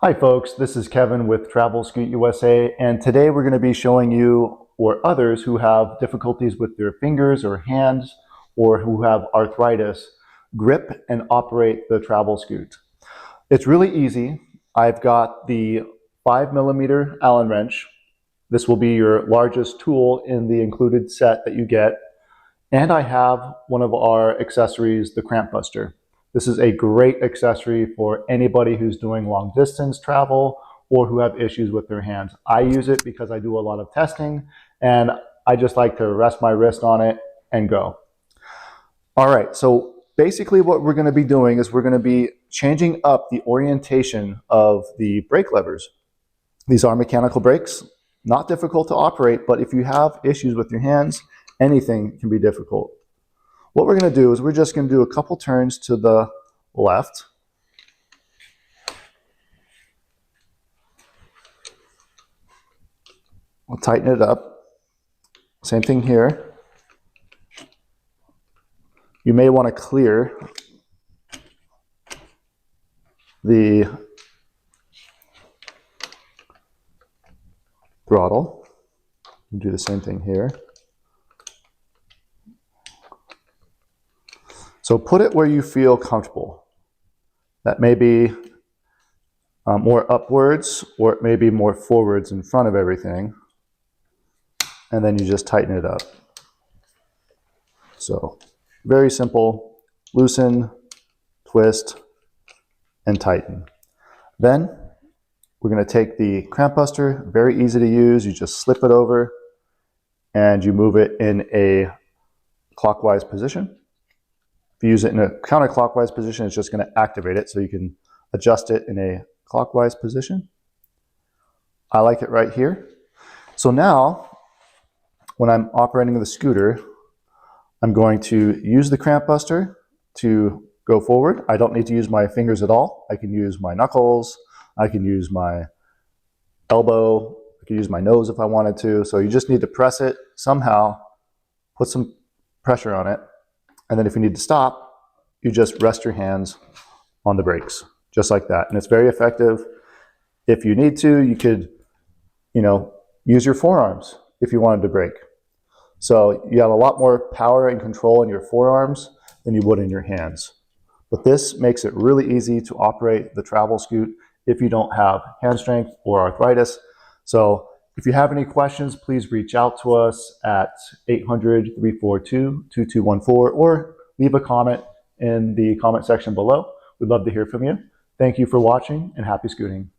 Hi folks, this is Kevin with TravelScoot USA, and today we're going to be showing you or others who have difficulties with their fingers or hands or who have arthritis grip and operate the TravelScoot. It's really easy. I've got the 5mm Allen wrench. This will be your largest tool in the included set that you get. And I have one of our accessories, the CrampBuster. This is a great accessory for anybody who's doing long distance travel or who have issues with their hands. I use it because I do a lot of testing and I just like to rest my wrist on it and go. All right, so basically what we're going to be doing is we're going to be changing up the orientation of the brake levers. These are mechanical brakes, not difficult to operate, but if you have issues with your hands, anything can be difficult. What we're going to do is we're just going to do a couple turns to the left. We'll tighten it up. Same thing here. You may want to clear the throttle. We'll do the same thing here. So put it where you feel comfortable. That may be more upwards, or it may be more forwards in front of everything. And then you just tighten it up. So very simple, loosen, twist, and tighten. Then we're going to take the CrampBuster, very easy to use. You just slip it over and you move it in a clockwise position. If you use it in a counterclockwise position, it's just going to activate it, so you can adjust it in a clockwise position. I like it right here. So now, when I'm operating the scooter, I'm going to use the CrampBuster to go forward. I don't need to use my fingers at all. I can use my knuckles, I can use my elbow, I can use my nose if I wanted to. So you just need to press it somehow, put some pressure on it, and then if you need to stop, you just rest your hands on the brakes, just like that. And it's very effective. If you need to, you could, use your forearms if you wanted to brake. So you have a lot more power and control in your forearms than you would in your hands. But this makes it really easy to operate the TravelScoot if you don't have hand strength or arthritis. So if you have any questions, please reach out to us at 800-342-2214 or leave a comment in the comment section below. We'd love to hear from you. Thank you for watching and happy scooting.